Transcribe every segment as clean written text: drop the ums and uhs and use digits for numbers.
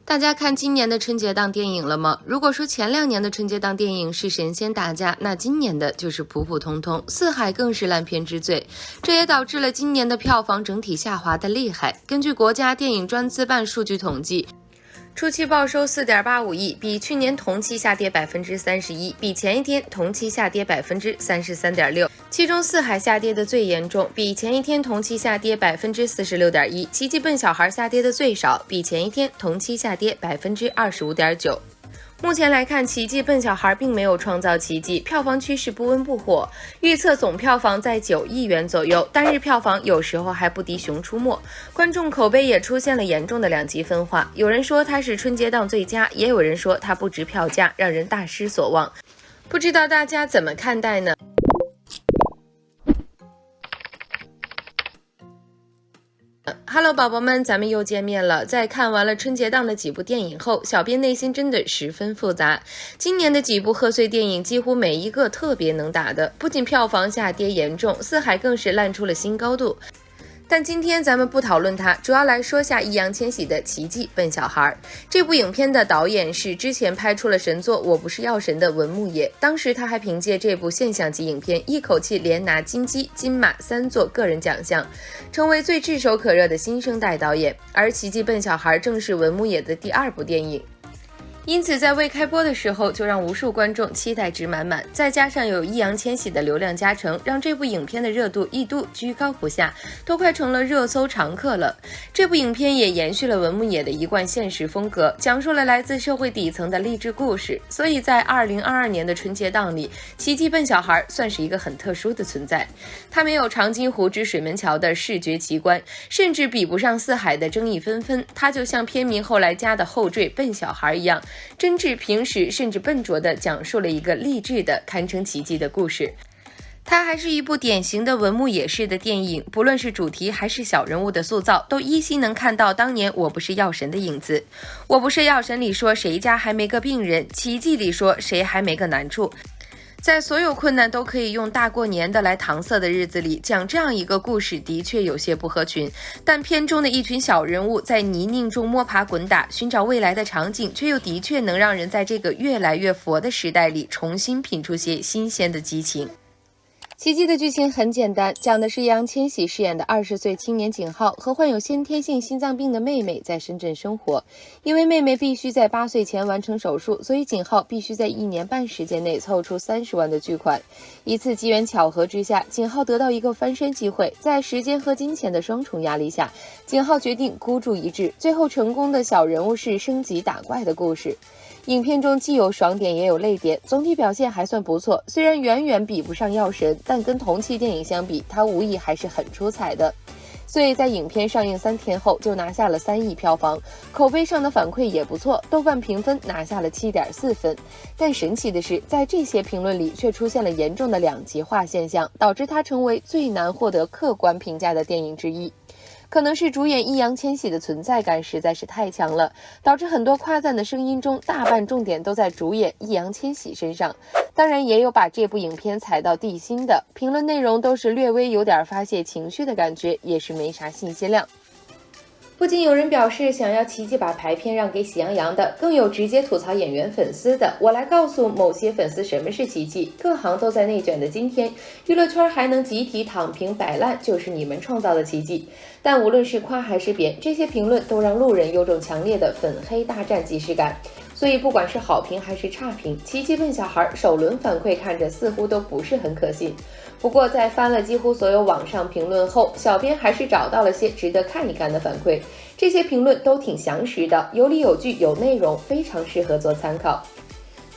大家看今年的春节档电影了吗？如果说前2年的春节档电影是神仙打架，那今年的就是普普通通，四海更是烂片之最。这也导致了今年的票房整体下滑的厉害。根据国家电影专资办数据统计，初期报收4.85亿，比去年同期下跌31%，比前一天同期下跌33.6%。其中四海下跌的最严重，比前一天同期下跌46.1%。奇迹笨小孩下跌的最少，比前一天同期下跌25.9%。目前来看，奇迹笨小孩并没有创造奇迹，票房趋势不温不火，预测总票房在9亿元左右，单日票房有时候还不敌熊出没，观众口碑也出现了严重的两极分化，有人说它是春节档最佳，也有人说它不值票价，让人大失所望。不知道大家怎么看待呢？Hello， 宝宝们，咱们又见面了。在看完了春节档的几部电影后，小编内心真的十分复杂。今年的几部贺岁电影几乎每一个特别能打的，不仅票房下跌严重，四海更是烂出了新高度。但今天咱们不讨论它，主要来说下易烊千玺的《奇迹笨小孩》。这部影片的导演是之前拍出了神作《我不是药神》的文牧野，当时他还凭借这部现象级影片一口气连拿金鸡、金马3座个人奖项，成为最炙手可热的新生代导演。而《奇迹笨小孩》正是文牧野的第2部电影。因此在未开播的时候就让无数观众期待值满满，再加上有易烊千玺的流量加成，让这部影片的热度一度居高不下，都快成了热搜常客了。这部影片也延续了文牧野的一贯现实风格，讲述了来自社会底层的励志故事，所以在2022年的春节档里，奇迹笨小孩算是一个很特殊的存在。它没有长津湖之水门桥的视觉奇观，甚至比不上四海的争议纷纷，它就像片名后来加的后缀笨小孩一样，真挚平实甚至笨拙地讲述了一个励志的堪称奇迹的故事。它还是一部典型的文牧野式的电影，不论是主题还是小人物的塑造，都依稀能看到当年《我不是药神》的影子。《我不是药神》里说谁家还没个病人，奇迹里说谁还没个难处。在所有困难都可以用大过年的来搪塞的日子里，讲这样一个故事的确有些不合群，但片中的一群小人物在泥泞中摸爬滚打，寻找未来的场景，却又的确能让人在这个越来越佛的时代里重新品出些新鲜的激情。奇迹的剧情很简单，讲的是易烊千玺饰演的20岁青年景浩和患有先天性心脏病的妹妹在深圳生活。因为妹妹必须在8岁前完成手术，所以景浩必须在1年半时间内凑出30万的巨款。一次机缘巧合之下，景浩得到一个翻身机会，在时间和金钱的双重压力下，景浩决定孤注一掷，最后成功的小人物是升级打怪的故事。影片中既有爽点也有泪点，总体表现还算不错，虽然远远比不上药神，但跟同期电影相比，它无疑还是很出彩的。所以在影片上映3天后就拿下了3亿票房，口碑上的反馈也不错，豆瓣评分拿下了7.4分。但神奇的是，在这些评论里却出现了严重的两极化现象，导致它成为最难获得客观评价的电影之一。可能是主演易烊千玺的存在感实在是太强了，导致很多夸赞的声音中大半重点都在主演易烊千玺身上。当然也有把这部影片踩到地心的，评论内容都是略微有点发泄情绪的感觉，也是没啥信息量。不仅有人表示想要奇迹把排片让给喜羊羊的，更有直接吐槽演员粉丝的。我来告诉某些粉丝什么是奇迹。各行都在内卷的今天，娱乐圈还能集体躺平摆烂，就是你们创造的奇迹。但无论是夸还是贬，这些评论都让路人有种强烈的粉黑大战即视感。所以不管是好评还是差评，奇迹笨小孩首轮反馈看着似乎都不是很可信。不过在翻了几乎所有网上评论后，小编还是找到了些值得看一看的反馈，这些评论都挺详实的，有理有据有内容，非常适合做参考。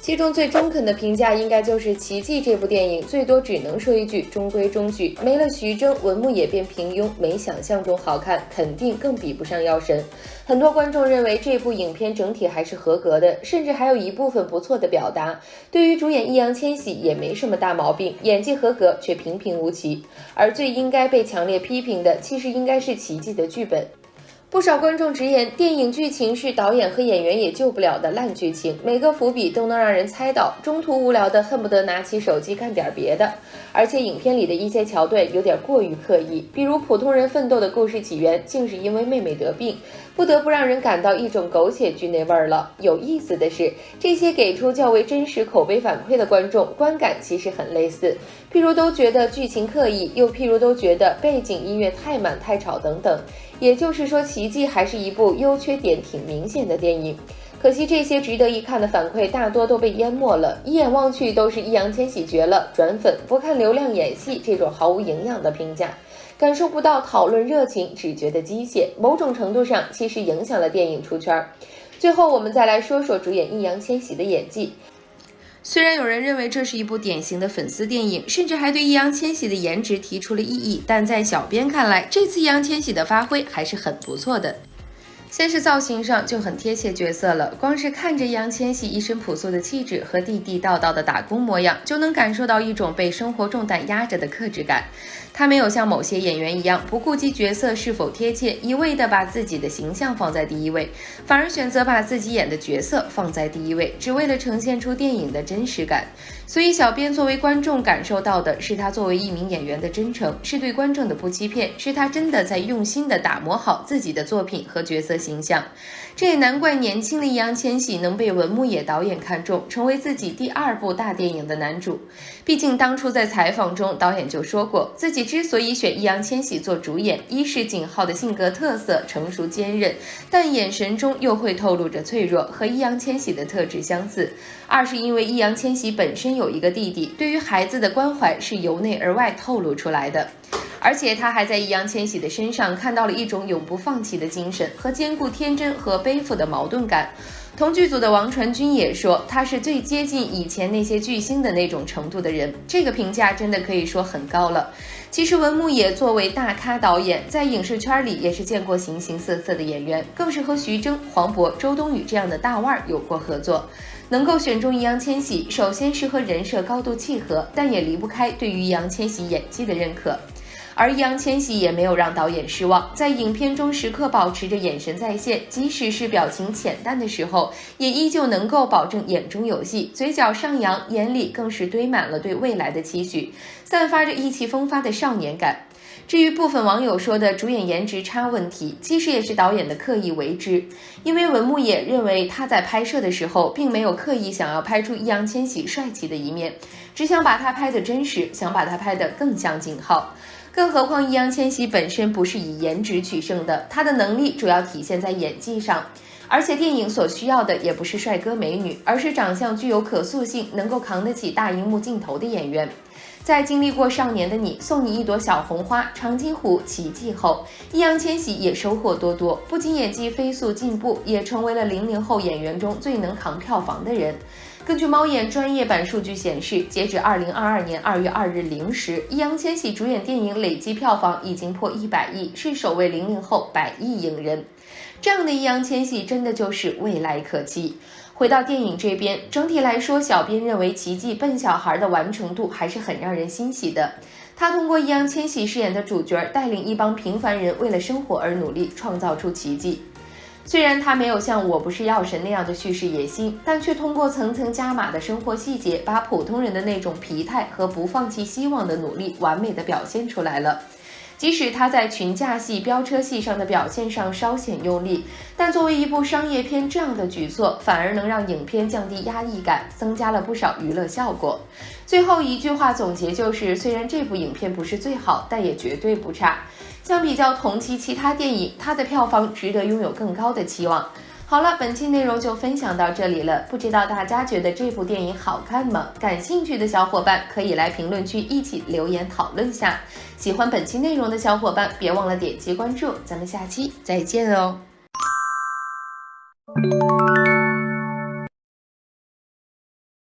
其中最中肯的评价应该就是《奇迹》这部电影最多只能说一句中规中矩，没了徐峥，文牧野变平庸，没想象中好看，肯定更比不上药神。很多观众认为这部影片整体还是合格的，甚至还有一部分不错的表达。对于主演易烊千玺也没什么大毛病，演技合格却平平无奇。而最应该被强烈批评的，其实应该是《奇迹》的剧本。不少观众直言，电影剧情是导演和演员也救不了的烂剧情，每个伏笔都能让人猜到，中途无聊的恨不得拿起手机干点别的。而且影片里的一些桥段有点过于刻意，比如普通人奋斗的故事起源竟是因为妹妹得病，不得不让人感到一种狗血剧那味儿了。有意思的是，这些给出较为真实口碑反馈的观众观感其实很类似，譬如都觉得剧情刻意，又譬如都觉得背景音乐太满太吵等等。也就是说，《奇迹》还是一部优缺点挺明显的电影。可惜这些值得一看的反馈大多都被淹没了，一眼望去都是易烊千玺绝了，转粉，不看流量演戏这种毫无营养的评价，感受不到讨论热情，只觉得机械，某种程度上其实影响了电影出圈。最后我们再来说说主演易烊千玺的演技。虽然有人认为这是一部典型的粉丝电影，甚至还对易烊千玺的颜值提出了异议，但在小编看来，这次易烊千玺的发挥还是很不错的。先是造型上就很贴切角色了，光是看着易烊千玺一身朴素的气质和地地道道的打工模样，就能感受到一种被生活重担压着的克制感。他没有像某些演员一样不顾及角色是否贴切，一味的把自己的形象放在第一位，反而选择把自己演的角色放在第一位，只为了呈现出电影的真实感。所以小编作为观众感受到的是他作为一名演员的真诚，是对观众的不欺骗，是他真的在用心的打磨好自己的作品和角色形象。这也难怪年轻的易烊千玺能被文牧野导演看中，成为自己第2部大电影的男主。毕竟当初在采访中，导演就说过，自己之所以选易烊千玺做主演，一是景浩的性格特色成熟坚韧，但眼神中又会透露着脆弱，和易烊千玺的特质相似；二是因为易烊千玺本身有一个弟弟，对于孩子的关怀是由内而外透露出来的。而且他还在易烊千玺的身上看到了一种永不放弃的精神和兼顾天真和背负的矛盾感。同剧组的王传君也说，他是最接近以前那些巨星的那种程度的人，这个评价真的可以说很高了。其实文牧野作为大咖导演，在影视圈里也是见过形形色色的演员，更是和徐峥、黄渤、周冬雨这样的大腕有过合作。能够选中易烊千玺，首先是和人设高度契合，但也离不开对于易烊千玺演技的认可。而易烊千玺也没有让导演失望，在影片中时刻保持着眼神在线，即使是表情浅淡的时候，也依旧能够保证眼中有戏，嘴角上扬，眼里更是堆满了对未来的期许，散发着意气风发的少年感。至于部分网友说的主演颜值差问题，其实也是导演的刻意为之，因为文牧野认为他在拍摄的时候并没有刻意想要拍出易烊千玺帅气的一面，只想把他拍得真实，想把他拍得更像景浩。更何况易烊千玺本身不是以颜值取胜的，他的能力主要体现在演技上，而且电影所需要的也不是帅哥美女，而是长相具有可塑性，能够扛得起大荧幕镜头的演员。在经历过《少年的你》、送你一朵小红花、长津湖、奇迹后，易烊千玺也收获多多，不仅演技飞速进步，也成为了00后演员中最能扛票房的人。根据猫眼专业版数据显示，截止2022年2月2日0时，易烊千玺主演电影累计票房已经破100亿，是首位00后100亿影人。这样的易烊千玺真的就是未来可期。回到电影这边，整体来说，小编认为《奇迹》笨小孩的完成度还是很让人欣喜的。他通过易烊千玺饰演的主角，带领一帮平凡人为了生活而努力，创造出奇迹。虽然他没有像《我不是药神》那样的叙事野心，但却通过层层加码的生活细节，把普通人的那种疲态和不放弃希望的努力完美的表现出来了。即使他在群架戏、飙车戏上的表现上稍显用力，但作为一部商业片，这样的举措反而能让影片降低压抑感，增加了不少娱乐效果。最后一句话总结就是，虽然这部影片不是最好，但也绝对不差。相比较同期其他电影，它的票房值得拥有更高的期望。好了，本期内容就分享到这里了，不知道大家觉得这部电影好看吗？感兴趣的小伙伴可以来评论区一起留言讨论下。喜欢本期内容的小伙伴别忘了点击关注，咱们下期再见哦。